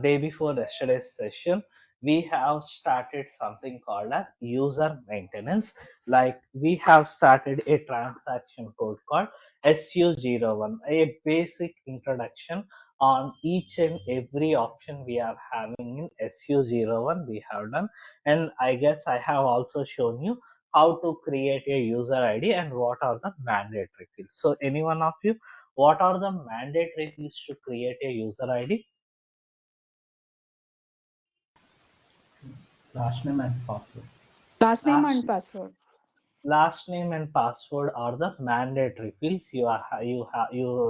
day before yesterday's session, we have started something called as user maintenance. Like we have started a transaction code called SU01, a basic introduction on each and every option we are having in SU01 we have done. And I guess I have also shown you how to create a user ID and what are the mandatory fields. So any one of you, what are the mandatory fields to create a user ID? Last name and password. Last name Last and password. last name and password are the mandatory fields you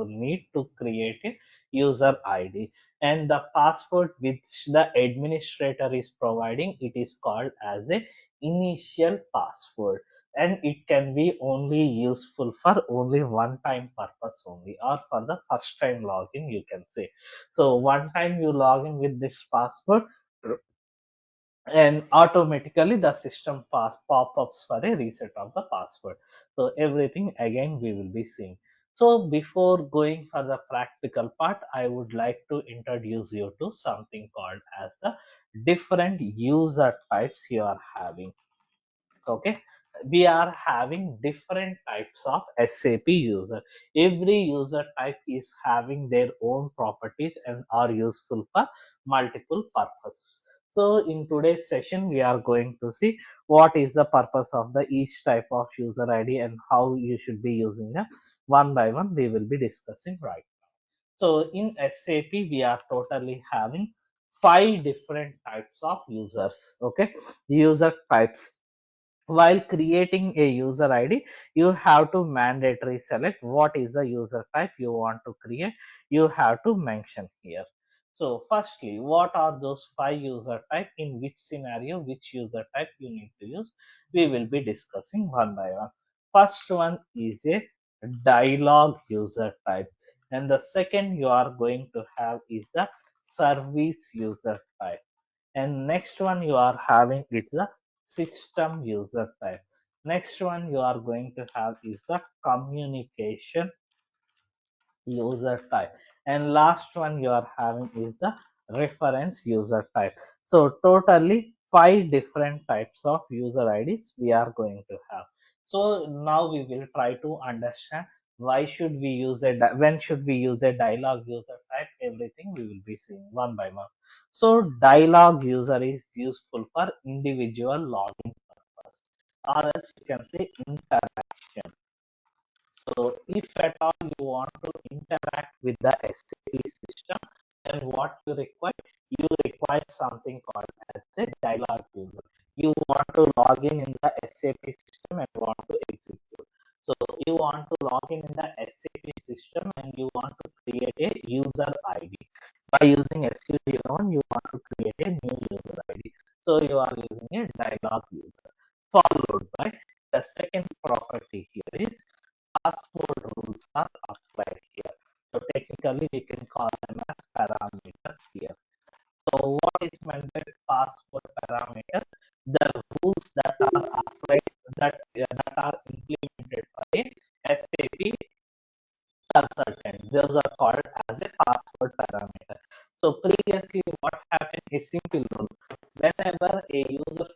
need to create a user ID, and the password which the administrator is providing, it is called as a initial password, and it can be only useful for only one time purpose only, or for the first time login you can say. So one time you log in with this password, and automatically the system pop-ups for a reset of the password. So everything again we will be seeing. So before going for the practical part, I would like to introduce you to something called as the different user types you are having. Okay, we are having different types of SAP user. Every user type is having their own properties and are useful for multiple purposes. So in today's session we are going to see what is the purpose of the each type of user ID and how you should be using them. One by one we will be discussing right now. So in SAP we are totally having 5 different types of users. Okay, user types. While creating a user ID, you have to mandatory select what is the user type you want to create. You have to mention here. So firstly, what are those 5 user type, in which scenario which user type you need to use, we will be discussing one by one. First one is a dialog user type, and the second you are going to have is the service user type, and next one you are having is the system user type. Next one you are going to have is the communication user type, and last one you are having is the reference user type. So totally 5 different types of user IDs we are going to have. So now we will try to understand why should we use when should we use a dialog user type. Everything we will be seeing one by one. So dialog user is useful for individual login purpose, or else you can say interaction. So if at all you want to interact with the SAP system, then what you require? You require something called as a dialog user. You want to log in the SAP system and want to execute. So you want to log in the SAP system and you want to create a user ID. By using SU01, you want to create a new user ID. So you are using a dialog user. Followed by the second property here is password rules are applied here. So technically we can call them as parameters here. So what is meant by password parameters? The rules that are applied, that are implemented by a SAP consultant. Those are called as a password parameter. So previously what happened is simple rule. Whenever a user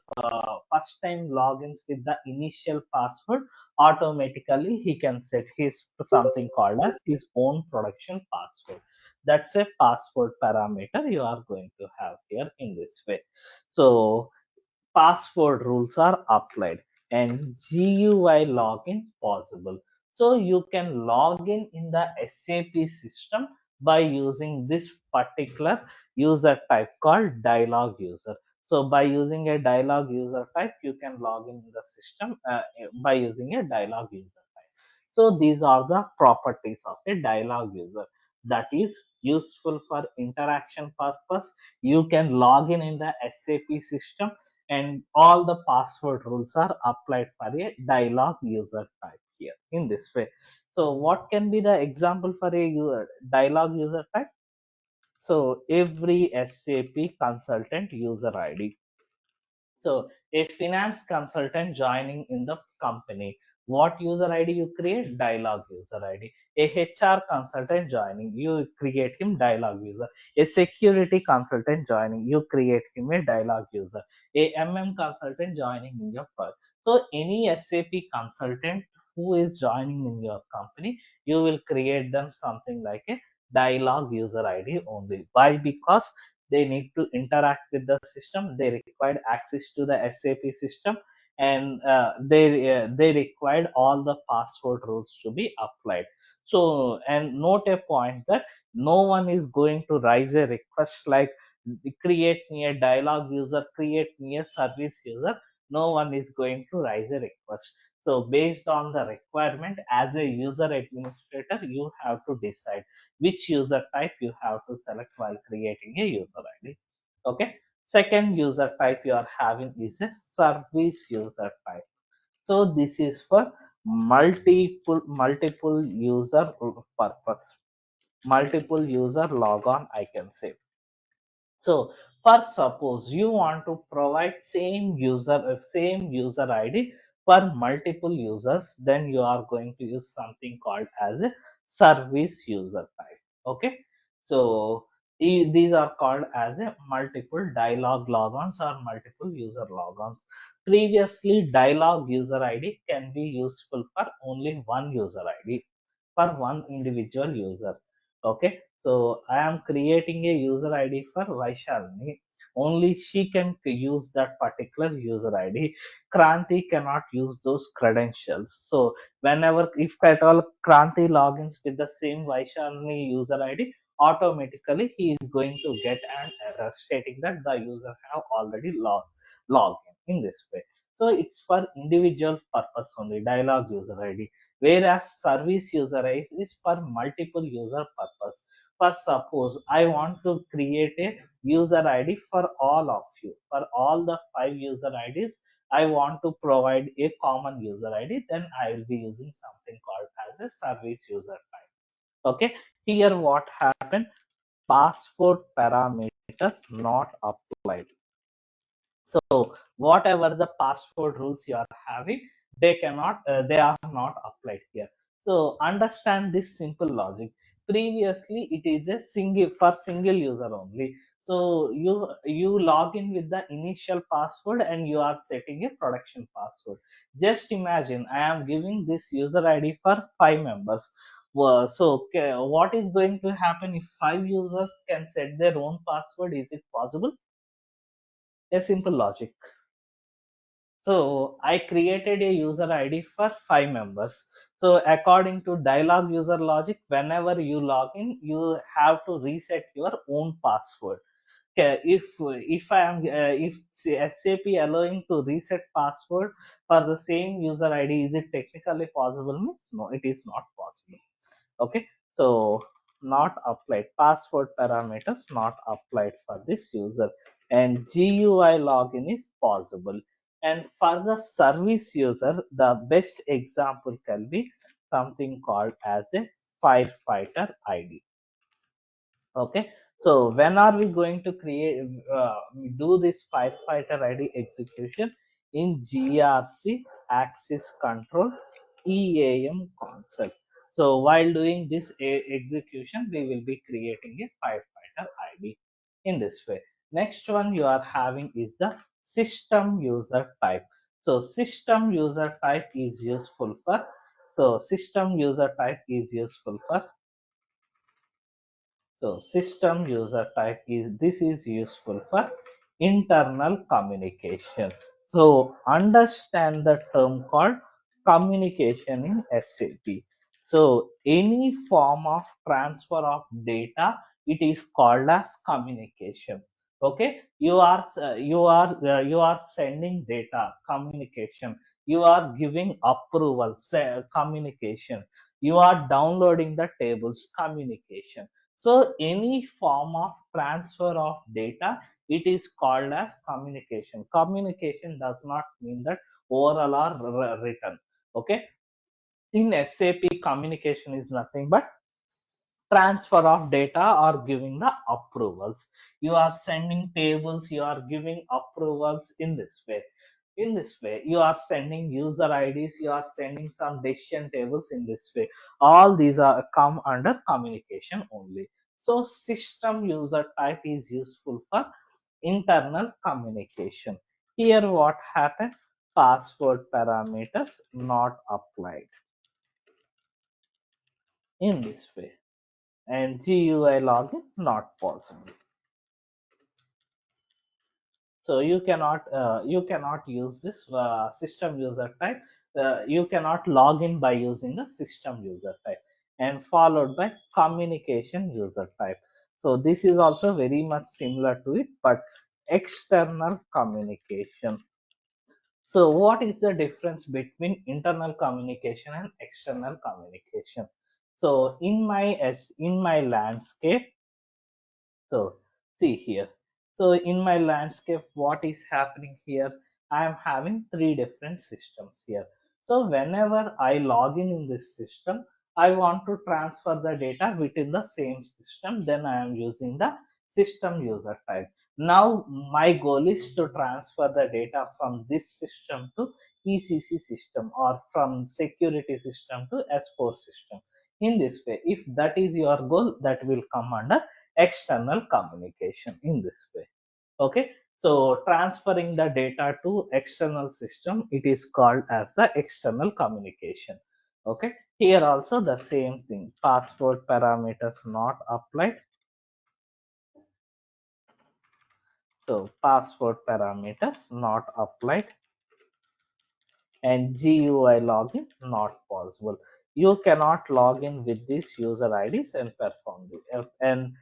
first time logins with the initial password, automatically he can set his something called as his own production password. That's a password parameter you are going to have here in this way. So password rules are applied and GUI login possible. So you can log in the SAP system by using this particular user type called dialog user. So by using a dialog user type, you can log in the system by using a dialog user type. So these are the properties of a dialog user, that is useful for interaction purpose. You can log in the SAP system and all the password rules are applied for a dialog user type here in this way. So what can be the example for a dialog user type? So every SAP consultant user ID. So a finance consultant joining in the company, What user ID you create? Dialogue user ID. A HR consultant joining, you create him dialogue user. A security consultant joining, you create him a dialogue user. A consultant joining in your firm. So any SAP consultant who is joining in your company, you will create them something like a dialogue user ID only. Why? Because they need to interact with the system, they required access to the SAP system, and they required all the password rules to be applied. So, and note a point that no one is going to raise a request like create me a dialogue user, create me a service user. No one is going to raise a request. So based on the requirement, as a user administrator, you have to decide which user type you have to select while creating a user ID. Okay. Second user type you are having is a service user type. So this is for multiple user purpose, multiple user logon, I can say. So first, suppose you want to provide same user ID for multiple users, then you are going to use something called as a service user type. Okay, so these are called as a multiple dialog logons or multiple user logons. Previously, dialog user ID can be useful for only one user ID, for one individual user. Okay, so I am creating a user ID for Vaishalini. Only she can use that particular user ID. Kranti cannot use those credentials. So whenever, if at all Kranti logins with the same Vaishalini user ID, automatically he is going to get an error stating that the user have already logged in this way. So it's for individual purpose only, dialog user ID, whereas service user ID is for multiple user purpose. For suppose I want to create a user ID for all of you, for all the 5 user IDs, I want to provide a common user ID, then I will be using something called as a service user type. Okay, here what happened, password parameters not applied. So whatever the password rules you are having, they are not applied here. So understand this simple logic. Previously, it is a single user only. So you log in with the initial password and you are setting a production password. Just imagine I am giving this user ID for 5 members. So what is going to happen if 5 users can set their own password? Is it possible? A simple logic. So I created a user ID for 5 members. So according to dialog user logic, whenever you log in, you have to reset your own password. Okay, if I am if SAP allowing to reset password for the same user ID, is it technically possible? Means no, it is not possible. Okay, so not applied, password parameters not applied for this user, and GUI login is possible. And for the service user, the best example can be something called as a firefighter ID. Okay, so when are we going to create do this firefighter ID execution? In GRC access control EAM concept. So while doing this execution, we will be creating a firefighter ID in this way. Next one you are having is the system user type. So system user type is useful for, so system user type is useful for, so system user type is useful for internal communication. So understand the term called communication in SAP. So any form of transfer of data, it is called as communication. Okay, you are sending data, communication. You are giving approval, communication. You are downloading the tables, communication. So any form of transfer of data, it is called as communication. Communication does not mean that oral or written. Okay. In SAP, communication is nothing but transfer of data or giving the approvals. You are sending tables, you are giving approvals in this way. In this way you are sending user IDs, you are sending some decision tables. In this way all these are come under communication only. So system user type is useful for internal communication. Here what happened, password parameters not applied in this way, and GUI login not possible. So you cannot use this system user type. You cannot log in by using the system user type, and followed by communication user type. So this is also very much similar to it, but external communication. So what is the difference between internal communication and external communication? So in my landscape, so see here. So in my landscape, what is happening here? I am having three different systems here. So whenever I log in this system, I want to transfer the data within the same system. Then I am using the system user type. Now my goal is to transfer the data from this system to ECC system, or from security system to S4 system. In this way, if that is your goal, that will come under external communication in this way. Okay, so transferring the data to external system, it is called as the external communication. Okay, here also the same thing, password parameters not applied. So password parameters not applied, and GUI login not possible. You cannot log in with these user IDs and perform and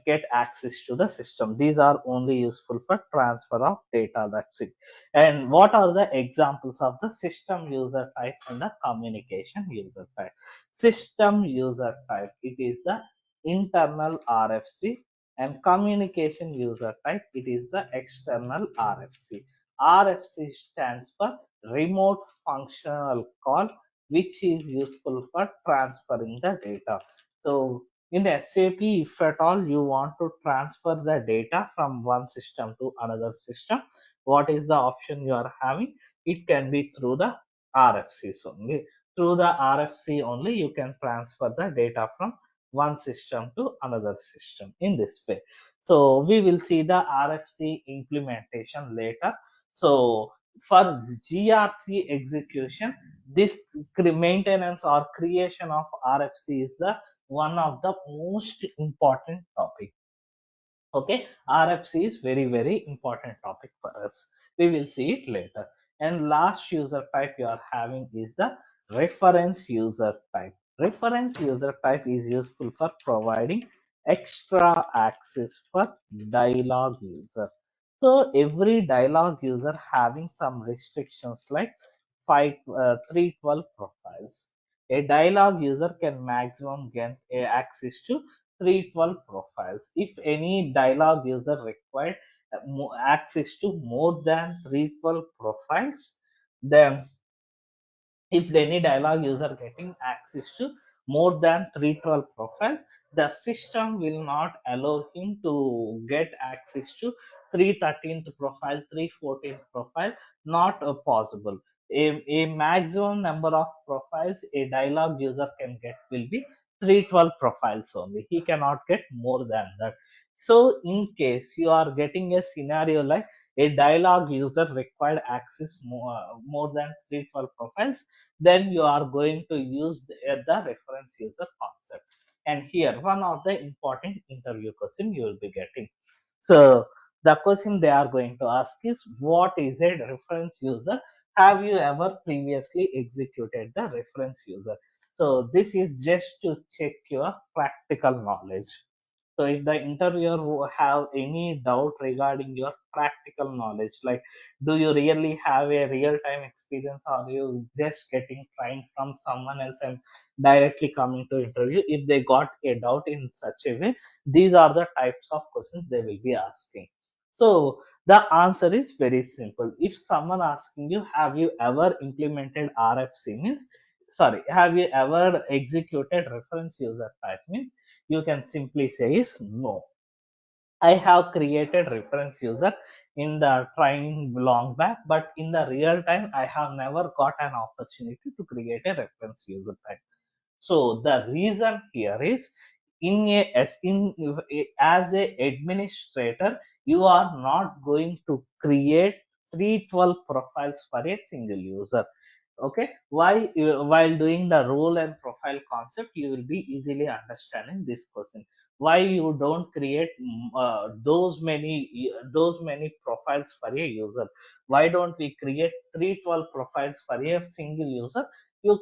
get access to the system. These are only useful for transfer of data. That's it. And what are the examples of the system user type and the communication user type? System user type, it is the internal RFC, and communication user type, it is the external RFC. RFC stands for remote functional call, which is useful for transferring the data. So in SAP, if at all you want to transfer the data from one system to another system, what is the option you are having? It can be through the RFCs only. Through the RFC only you can transfer the data from one system to another system in this way. So we will see the RFC implementation later. So for GRC execution, this maintenance or creation of RFC is the one of the most important topic. Okay, RFC is very important topic for us. We will see it later. And last user type you are having is the reference user type. Reference user type is useful for providing extra access for dialog user. So every dialog user having some restrictions like 312 profiles. A dialog user can maximum get access to 312 profiles. If any dialog user required access to more than 312 profiles, then if any dialog user getting access to more than 312 profiles, the system will not allow him to get access to 313th profile, 314th profile. Not possible. A maximum number of profiles a dialog user can get will be 312 profiles only. He cannot get more than that. So in case you are getting a scenario like a dialog user required access more than 312 profiles, then you are going to use the reference user concept. And here one of the important interview question you will be getting. So the question they are going to ask is, what is a reference user? Have you ever previously executed the reference user? So this is just to check your practical knowledge. So if the interviewer who have any doubt regarding your practical knowledge, like do you really have a real time experience, or you just getting trained from someone else and directly coming to interview? If they got a doubt in such a way, these are the types of questions they will be asking. So the answer is very simple. If someone asking you, have you ever implemented RFC, means, sorry, have you ever executed reference user type, means you can simply say is no. I have created reference user in the training long back, but in the real time, I have never got an opportunity to create a reference user type. So the reason here is as a administrator, you are not going to create 312 profiles for a single user. Okay, why? While doing the role and profile concept, you will be easily understanding this question. Why you don't create those many profiles for a user? Why don't we create 312 profiles for a single user? You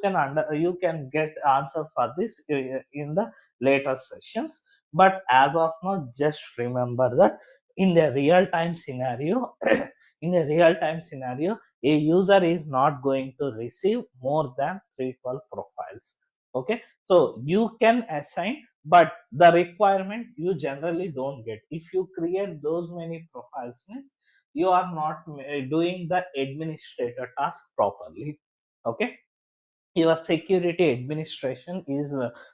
can get answer for this in the later sessions. But as of now, just remember that in the real time scenario, in a real time scenario, a user is not going to receive more than 312 profiles. Okay, so you can assign, but the requirement you generally don't get. If you create those many profiles, means you are not doing the administrator task properly. Okay, your security administration is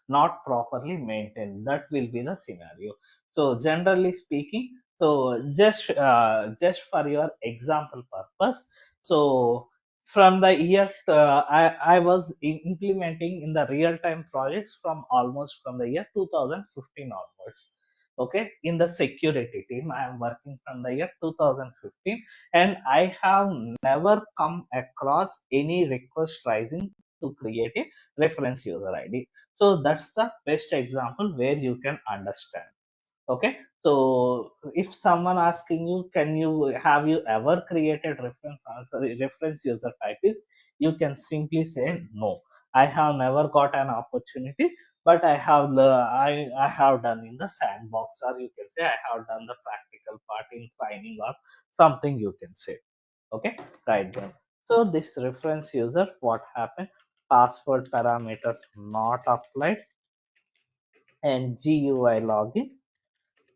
not properly maintained. That will be the scenario. So generally speaking, so just for your example purpose, so from the year I was implementing in the real time projects from almost from the year 2015 onwards. Okay, in the security team I am working from the year 2015, and I have never come across any request rising to create a reference user ID. So that's the best example where you can understand. Okay, so if someone asking you, can you have you ever created reference user type, is you can simply say no. I have never got an opportunity, but I have done in the sandbox, or you can say I have done the practical part in training, or something you can say. Okay, right then. So this reference user, what happened? Password parameters not applied, and GUI login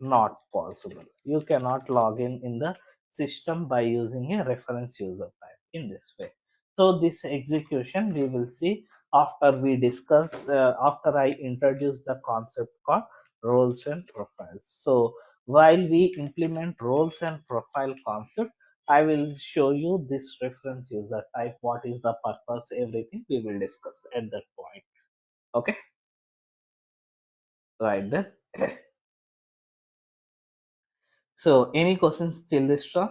not possible. You cannot log in the system by using a reference user type in this way. So this execution we will see after we discuss, after I introduce the concept called roles and profiles. So while we implement roles and profile concept, I will show you this reference user type, what is the purpose, everything we will discuss at that point. Okay, right then. So any questions till this time?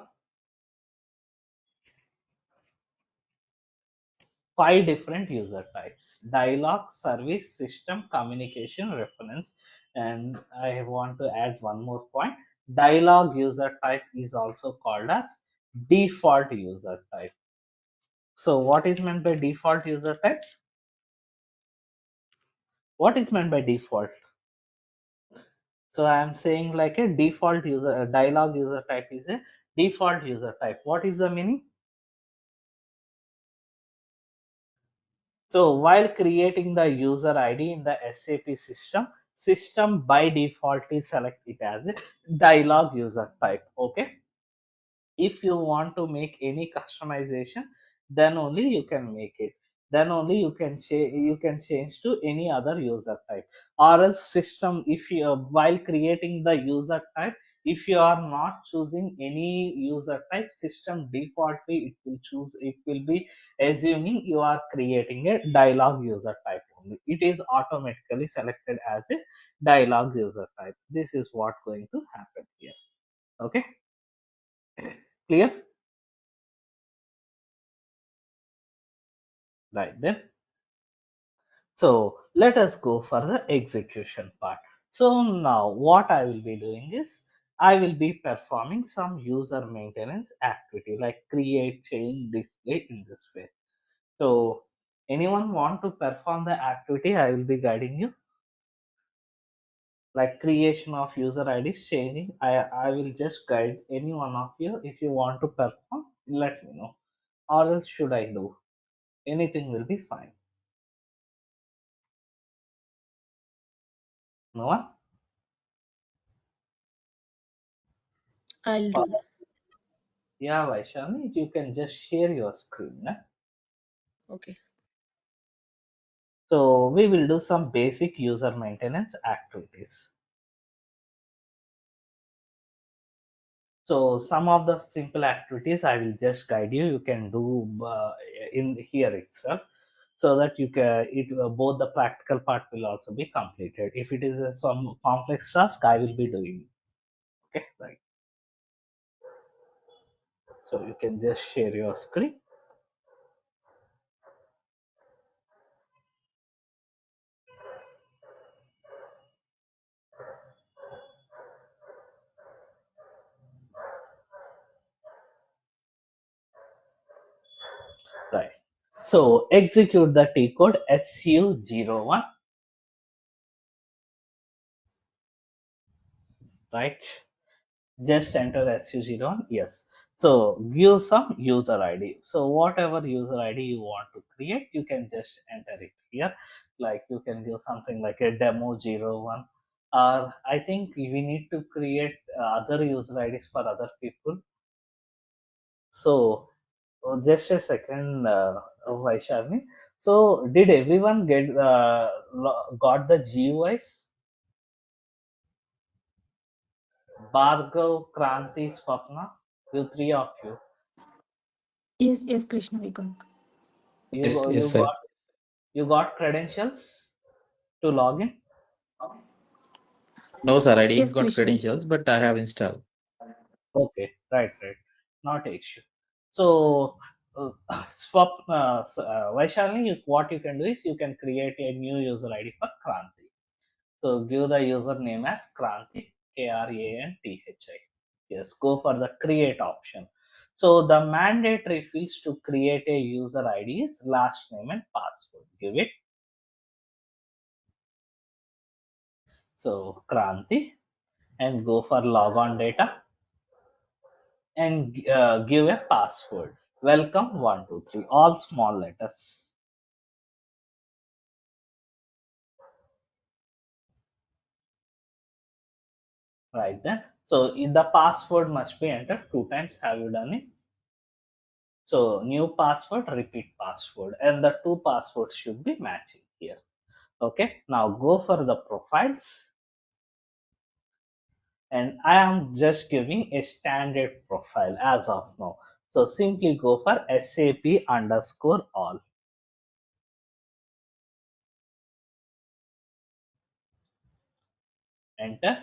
Five different user types: dialogue, service, system, communication, reference. And I want to add one more point: dialogue user type is also called as default user type. So what is meant by default user type? What is meant by default? So I am saying like a default user, a dialogue user type is a default user type. What is the meaning? So while creating the user ID in the SAP system, system by default is select it as a dialog user type. Okay, if you want to make any customization, then only you can make it. Then only you can change to any other user type, or else system, if you while creating the user type, if you are not choosing any user type, system defaultly it will be assuming you are creating a dialog user type only. It is automatically selected as a dialog user type. This is what going to happen here. Okay, clear? Right then. So let us go for the execution part. So now what I will be doing is I will be performing some user maintenance activity like create, change, display in this way. So anyone want to perform the activity, I will be guiding you, like creation of user IDs, changing. I will just guide any one of you. If you want to perform, let me know. Or else should I do? Anything will be fine. No one? I'll Uh, do. Yeah, Vaishali, you can just share your screen. Eh? Okay. So we will do some basic user maintenance activities. So some of the simple activities I will just guide you. You can do in here itself, so that you can both the practical part will also be completed. If it is some complex task, I will be doing. Okay, right. So you can just share your screen. Right. So execute the T code SU01. Right. Just enter SU01. Yes. So give some user ID. So whatever user ID you want to create, you can just enter it here. Like you can give something like a demo 01. Or I think we need to create other user IDs for other people. So just a second, Vaishali. So did everyone got the GUIs? Bhargav, Kranti, Swapna, you three of you. Yes, yes, Krishna, we got. You Yes, go, yes, you sir. got you got credentials to log in. No, sir, I didn't Yes, got Krishna. credentials, but I have installed. Okay, right, right, not an issue. So, Vaishali, what you can do is you can create a new user ID for Kranti. So give the username as Kranti, Kranthi. Yes, go for the create option. So the mandatory fields to create a user ID is last name and password. Give it. So Kranti, and go for logon data, and give a password. Welcome 123, all small letters. Right then. So the password must be entered 2 times. Have you done it? So new password, repeat password, and the two passwords should be matching here. Okay. Now go for the profiles, and I am just giving a standard profile as of now. So simply go for SAP underscore all. Enter,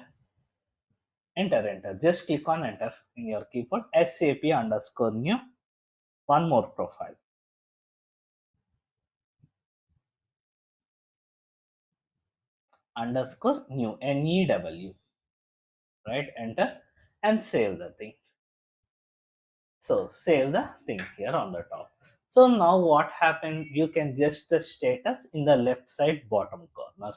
enter. Just click on enter in your keyboard. SAP underscore new. One more profile. Underscore new. NEW. Right? Enter and save the thing. So save the thing here on the top. So now what happened? You can just the status in the left side bottom corner.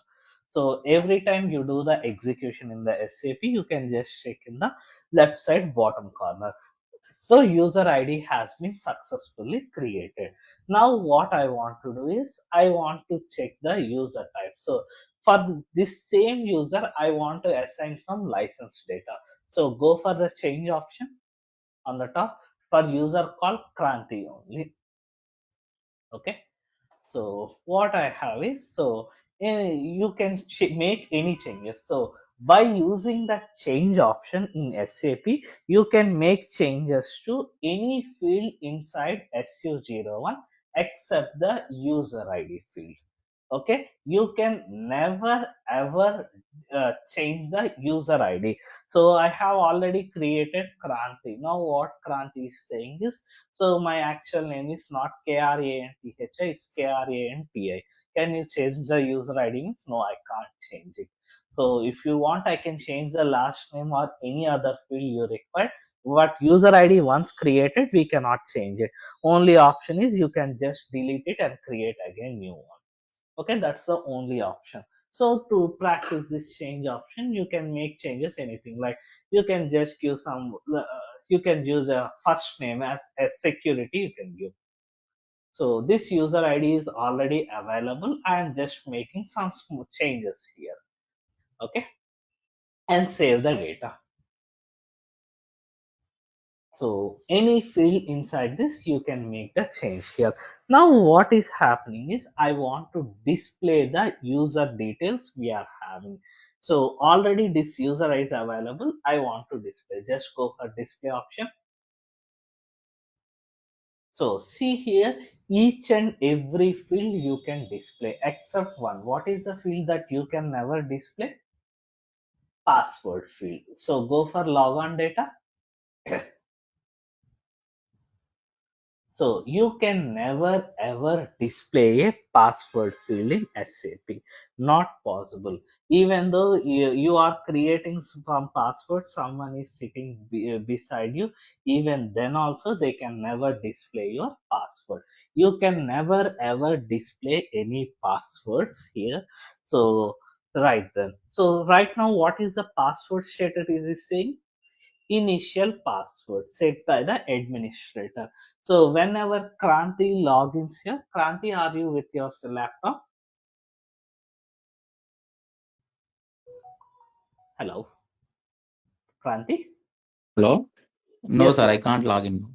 So every time you do the execution in the SAP, you can just check in the left side bottom corner. So user ID has been successfully created. Now what I want to do is I want to check the user type. So for this same user, I want to assign some license data. So go for the change option on the top for user called Kranti only. Okay. So what I have is, so you can make any changes. So by using the change option in SAP, you can make changes to any field inside SU01 except the user ID field. Okay, you can never ever change the user ID. So I have already created Kranti. Now what Kranti is saying is, so my actual name is not Kranthi, it's Kranti. Can you change the user ID? Means no, I can't change it. So if you want, I can change the last name or any other field you require. But user ID once created, we cannot change it. Only option is you can just delete it and create again new one. Okay, that's the only option. So to practice this change option, you can make changes anything, like you can just give some you can use a first name as a security, you can give. So this user ID is already available. I am just making some small changes here. Okay, and save the data. So any field inside this, you can make the change here. Now what is happening is I want to display the user details we are having. So already this user id is available, I want to display, just go for display option. So see here, each and every field you can display except one. What is the field that you can never display? Password field. So go for logon data. So you can never ever display a password field in SAP. Not possible. Even though you are creating some password, someone is sitting beside you. Even then also they can never display your password. You can never ever display any passwords here. So right then. So right now, what is the password status is saying? Initial password set by the administrator. So whenever Kranti logins here, Kranti, are you with your laptop? Hello, Kranti? Hello? No, Yes, sir, yes. I can't log in.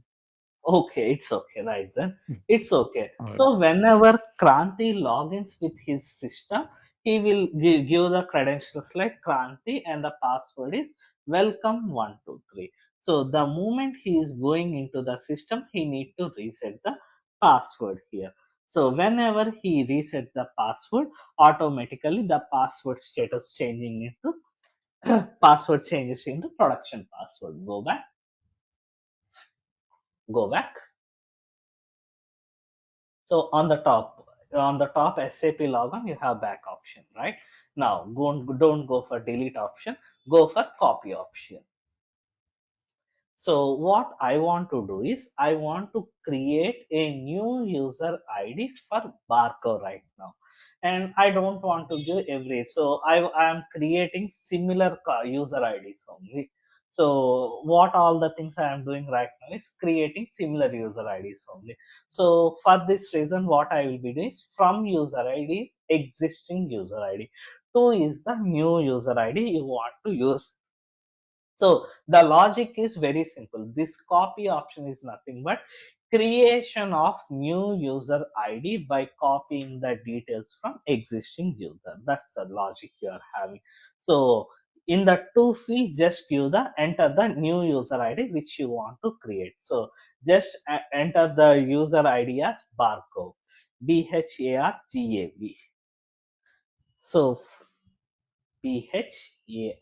Okay, it's okay, right then. Hmm. It's okay. Alright. So whenever Kranti logins with his system, he will give the credentials like Kranti and the password is welcome123. So the moment he is going into the system, he need to reset the password here. So whenever he reset the password, automatically the password status changing into password changes into production password. Go back, go back. So on the top SAP logon, you have back option, right? Now don't go for delete option, go for copy option. So what I want to do is I want to create a new user ID for Barco right now. And I don't want to give every, so I am creating similar user IDs only. So what all the things I am doing right now is creating similar user IDs only. So for this reason, what I will be doing is from user ID, existing user ID. Two is the new user ID you want to use. So the logic is very simple. This copy option is nothing but creation of new user ID by copying the details from existing user. That's the logic you are having. So in the two field, just give the enter the new user ID which you want to create. So just enter the user ID as Barco, BHARGAV. So BHARGAV.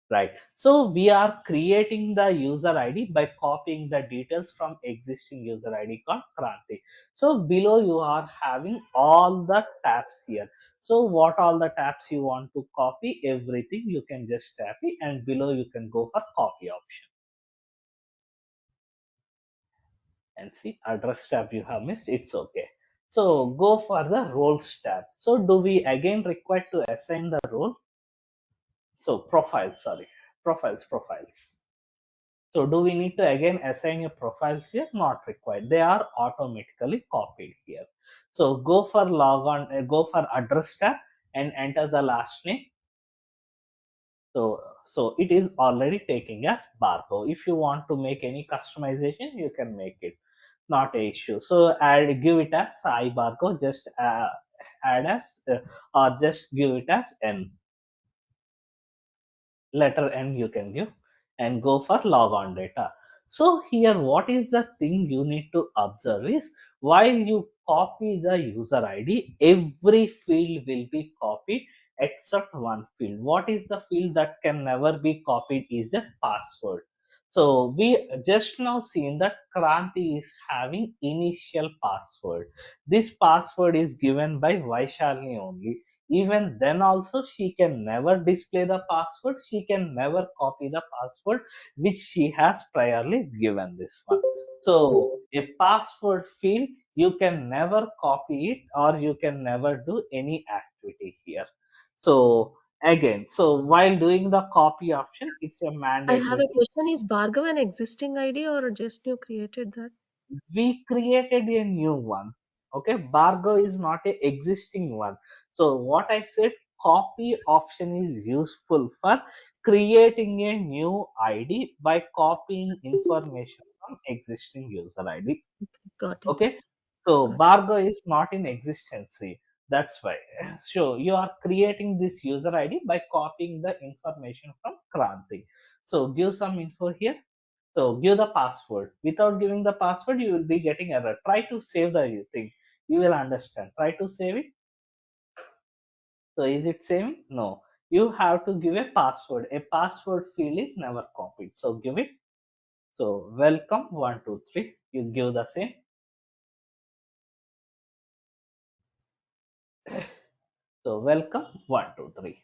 Right. So we are creating the user ID by copying the details from existing user ID called Kranti. So below you are having all the tabs here. So what all the tabs you want to copy, everything you can just tap it, and below you can go for copy option. And see, address tab you have missed, it's okay. So go for the roles tab. So do we again require to assign the role? So profiles, sorry, profiles. So do we need to again assign a profiles here? Not required. They are automatically copied here. So go for go for address tab and enter the last name. So it is already taking as Barco. If you want to make any customization, you can make it. Not a issue. So give it as I Barco. Just add as or just give it as N. Letter N you can give and go for logon data. So here what is the thing you need to observe is while you copy the user ID, every field will be copied except one field. What is the field that can never be copied is a password. So we just now seen that Kranti is having initial password. This password is given by Vaishalini only. Even then also she can never display the password, she can never copy the password which she has priorly given this one. So a password field, you can never copy it or you can never do any activity here. So again, so while doing the copy option, it's a I have mandatory a thing. question. Is Bhargav an existing ID or just you created that? We created a new one. Okay, Bargo is not a existing one. So what I said, copy option is useful for creating a new ID by copying information from existing user ID. Got it. Okay, so Got it. Bargo is not in existence. That's why. So you are creating this user ID by copying the information from Kranti. So give some info here. So give the password. Without giving the password, you will be getting error. Try to save the thing. You will understand. Try to save it. So is it saving? No. You have to give a password. A password field is never copied. So give it. So welcome 123. You give the same. So welcome 123.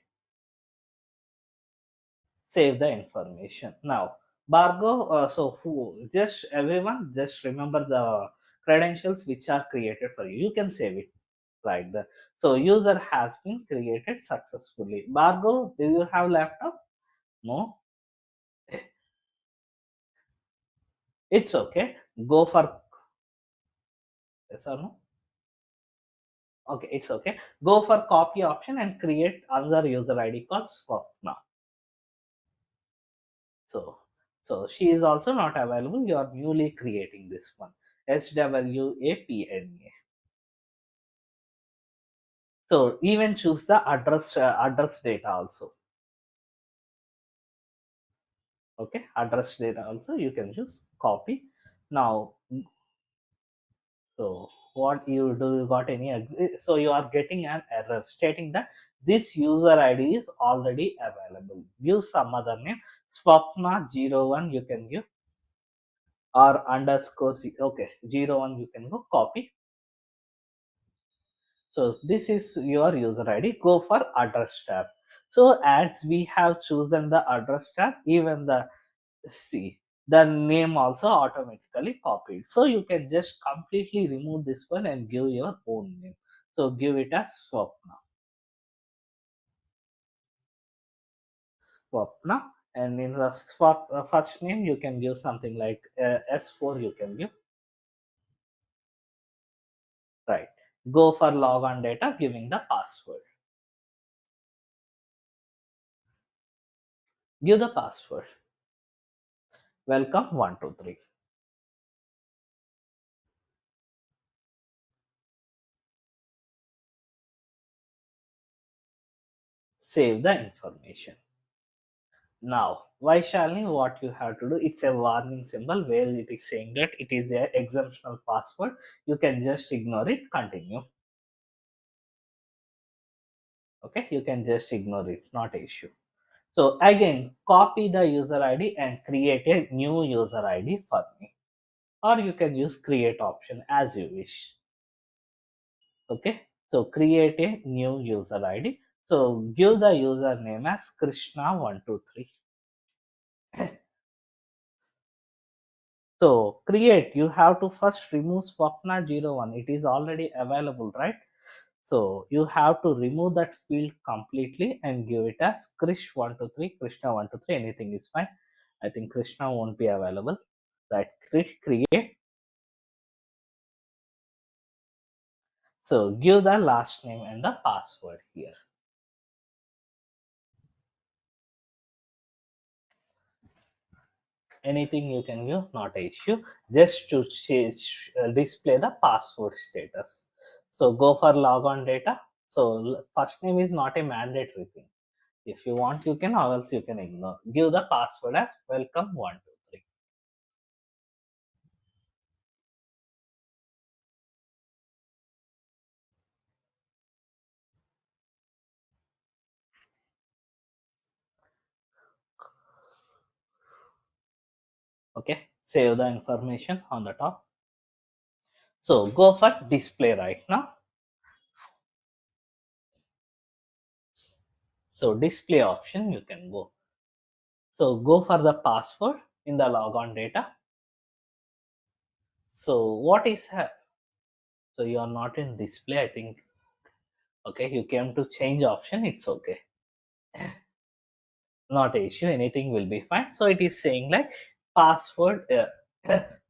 Save the information. Now, Bargo, so who, just everyone, just remember the credentials which are created for you. You can save it like that. So user has been created successfully. Bargo, do you have laptop? No, it's okay. Go for, yes or no? Okay, it's okay. Go for copy option and create another user ID called Swapna. So she is also not available. You are newly creating this one. SWAPNA. So even choose the address data also. Okay, address data also you can choose copy. Now, so what you do, you got any so you are getting an error stating that this user ID is already available. Give some other name. Swapna01 you can give, or underscore. Okay, 01 you can go copy. So this is your user ID. Go for address tab. So as we have chosen the address tab, even the see the name also automatically copied. So you can just completely remove this one and give your own name. So give it as Swapna, and in the first name you can give something like S4. You can give, right. Go for logon data, giving the password. Give the password. Welcome 123. Save the information. Now, Vaishali, what you have to do, it's a warning symbol where it is saying that it is a exemptional password. You can just ignore it, continue. Okay, you can just ignore it, not an issue. So again, copy the user ID and create a new user ID for me. Or you can use create option as you wish. Okay, so create a new user ID. So give the username as Krishna123. So create, you have to first remove Swapna01. It is already available, right? So you have to remove that field completely and give it as Krish123, Krishna123, anything is fine. I think Krishna won't be available. Right, Krish, create. So give the last name and the password here. Anything you can give, not an issue. Just to display the password status. So go for logon data. So first name is not a mandatory thing. If you want, you can, or else you can ignore. Give the password as welcome123. Okay, save the information on the top. So go for display right now. So display option you can go. So go for the password in the logon data. So what is so you are not in display, I think. Okay, you came to change option, it's okay. Not an issue, anything will be fine. So it is saying like password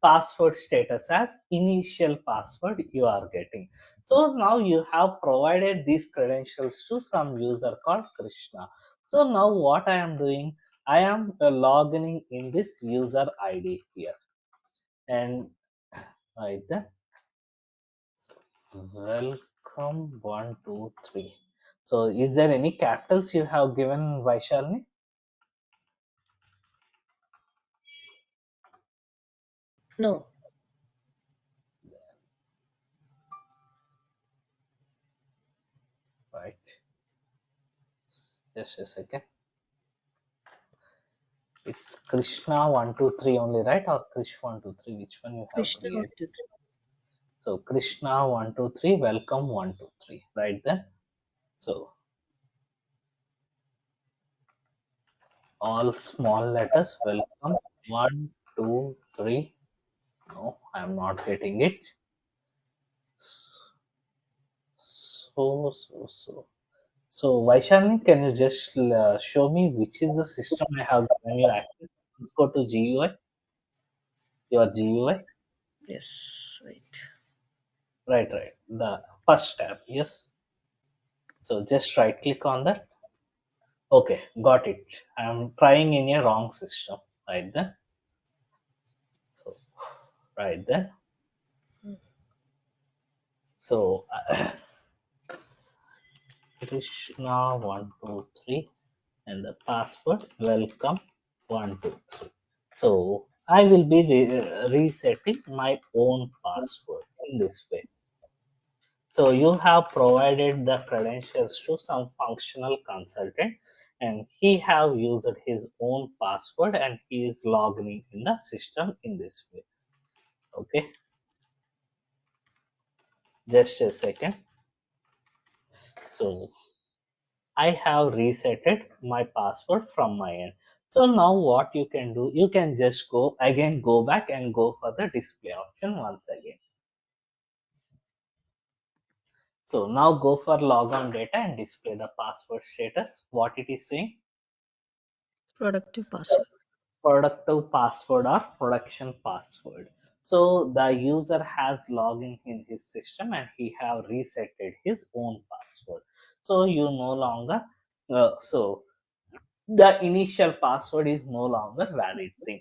password status as initial password you are getting. So now you have provided these credentials to some user called Krishna. So now what I am doing, I am logging in this user ID here, and right there. So welcome welcome 123. So is there any capitals you have given, Vaishalini? No. Right. Just a second. It's Krishna 123 only, right? Or Krish 123? Which one you have Krishna created? 123. So Krishna 123, welcome 123, right then. So all small letters, welcome 123. No, I'm not getting it. So Vaishali, can you just show me which is the system I have given you access? Let's go to GUI, your GUI. Yes, right. Right. The first tab, yes. So just right click on that. Okay, got it. I'm trying in a wrong system, right then. So right there. So Krishna 123 and the password welcome 123. So I will be resetting my own password in this way. So you have provided the credentials to some functional consultant and he have used his own password and he is logging in the system in this way. Okay, just a second. So I have resetted my password from my end. So now what you can do, you can just go back and go for the display option once again. So now go for logon data and display the password status. What it is saying? Productive password. Productive password or production password. So the user has logged in his system and he have resetted his own password. So you no longer so the initial password is no longer valid thing.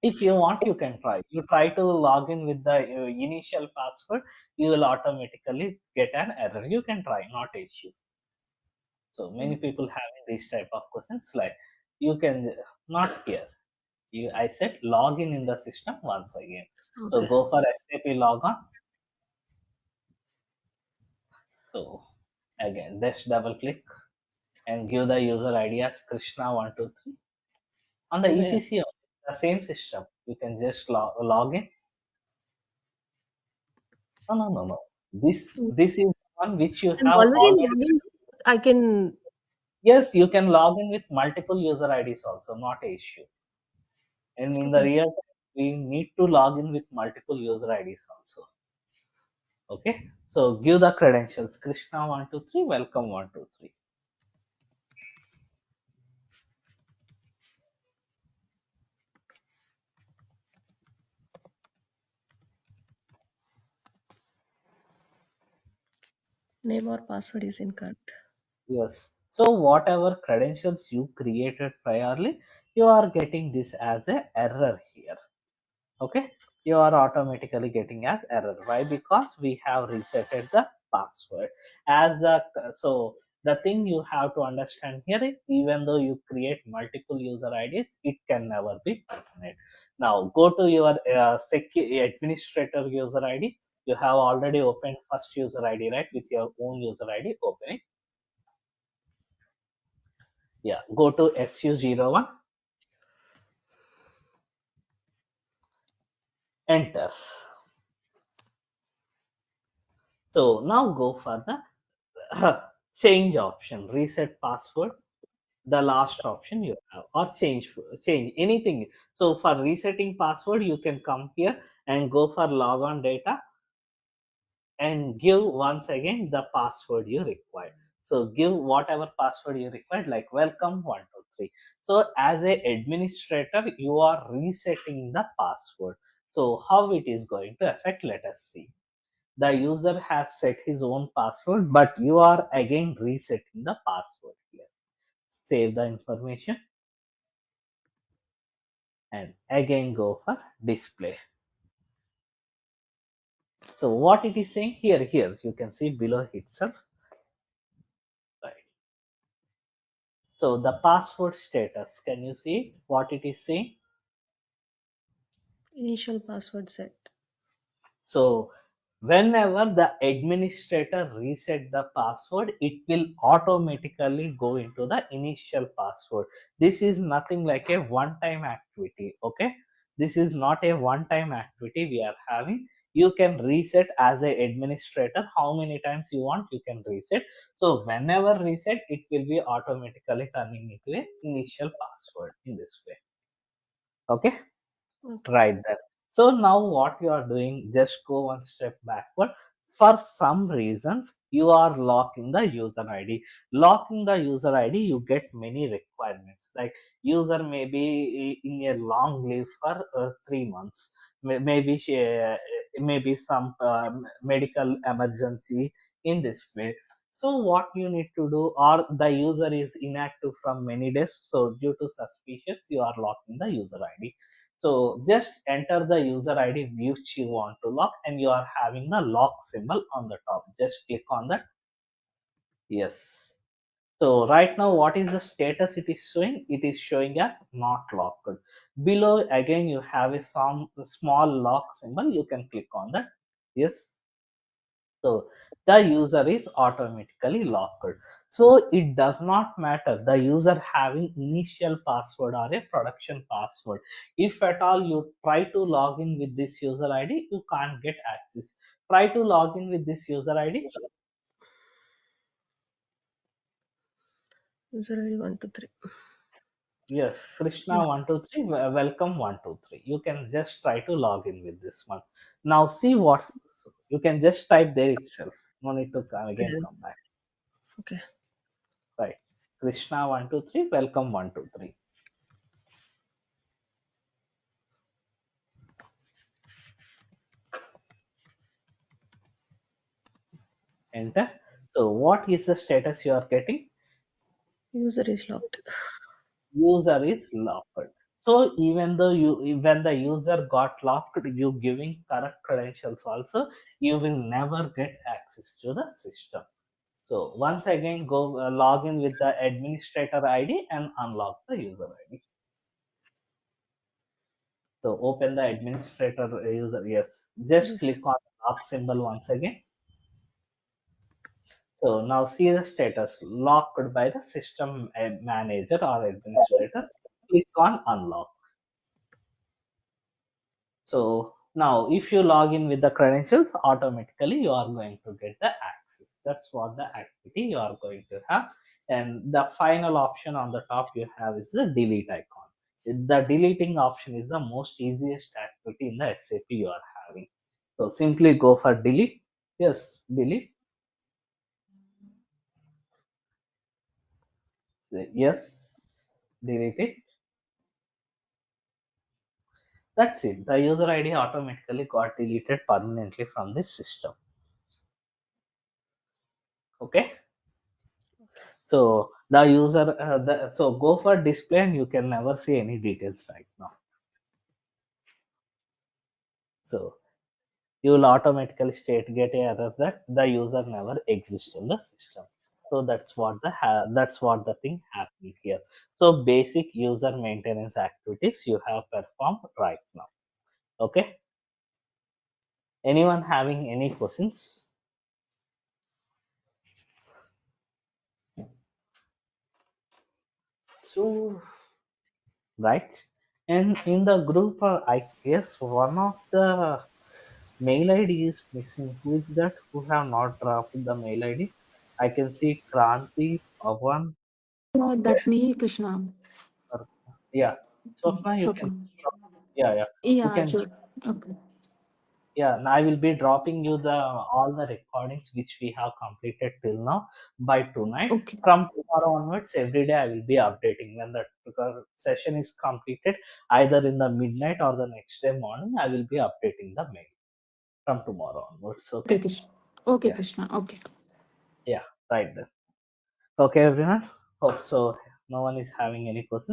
If you want, you can try. You try to log in with the initial password, you will automatically get an error. You can try, not issue. So many people having these type of questions like you can not here. I said log in the system once again. So Okay. go for SAP logon. So again, just double click and give the user ID as Krishna123 on the Where? ECC, the same system. You can just log in. No. This is one which you I'm have already already. logging. I can. Yes, you can log in with multiple user IDs also, not a issue. And in the Okay. real time, we need to log in with multiple user IDs also. Okay, so give the credentials. Krishna123, welcome 123. Name or password is incorrect. Yes. So whatever credentials you created priorly, you are getting this as a error here. Okay, you are automatically getting as error. Why? Because we have resetted the password. As the so the thing you have to understand here is even though you create multiple user IDs, it can never be permanent. Now go to your administrator user ID. You have already opened first user ID, right? With your own user ID opening. Yeah, go to SU01, enter. So now go for the change option, reset password, the last option you have, or change anything. So for resetting password, you can come here and go for logon data and give once again the password you require. So give whatever password you required, like welcome 123. So as a administrator, you are resetting the password. So how it is going to affect, let us see. The user has set his own password, but you are again resetting the password here. Save the information and again go for display. So what it is saying here, you can see below itself, right? So the password status, can you see what it is saying? Initial password set. So whenever the administrator reset the password, it will automatically go into the initial password. This is nothing like a one-time activity. Okay, this is not a one-time activity we are having. You can reset as a administrator how many times you want, you can reset. So whenever reset, it will be automatically turning into a initial password in this way. Okay, Okay. right there. So now what you are doing, just go one step backward. For some reasons, you are locking the user ID. Locking the user ID, you get many requirements. Like user may be in a long leave for 3 months. Maybe maybe some medical emergency in this way. So what you need to do, or the user is inactive from many days. So due to suspicious, you are locking the user ID. So just enter the user ID which you want to lock, and you are having the lock symbol on the top. Just click on that. Yes. So right now, what is the status it is showing? It is showing as not locked. Below again, you have some small lock symbol. You can click on that. Yes. So the user is automatically locked. So it does not matter the user having initial password or a production password. If at all you try to log in with this user ID, you can't get access. Try to log in with this user ID. User ID 123. Yes, Krishna Yes. 123, welcome 123. You can just try to log in with this one. Now see what's, you can just type there itself. No need to again Okay. come back. Okay. Right. Krishna 123, welcome 123. Enter. So what is the status you are getting? User is locked. User is locked. So even though when the user got locked, you giving correct credentials also, you will never get access to the system. So once again, go log in with the administrator ID and unlock the user ID. So open the administrator user. Yes, just Yes. click on the lock symbol once again. So now see the status locked by the system manager or administrator. Click on unlock. So now if you log in with the credentials, automatically you are going to get the access. That's what the activity you are going to have. And the final option on the top you have is the delete icon. The deleting option is the most easiest activity in the SAP you are having. So simply go for delete. Yes, delete. Yes, delete it. That's it. The user ID automatically got deleted permanently from this system. Okay. So the user, so go for display and you can never see any details right now. So you will automatically get a error that the user never exists in the system. So that's what the thing happening here. So basic user maintenance activities you have performed right now. Okay. Anyone having any questions? So right, and in the group, I guess one of the mail ID is missing. Who is that? Who have not dropped the mail ID? I can see Kranti, Pavan, That's me, Krishna. or yeah, Swapna. You can, Swapna. yeah, yeah. You Yeah, can, sure. Okay. yeah. And I will be dropping you the all the recordings which we have completed till now by tonight. Okay. From tomorrow onwards, every day I will be updating when the session is completed. Either in the midnight or the next day morning, I will be updating the mail from tomorrow onwards. Okay, Okay. Krishna. Okay, Yeah. Krishna. Okay. Yeah. Right then. Okay, everyone. Hope so. No one is having any questions.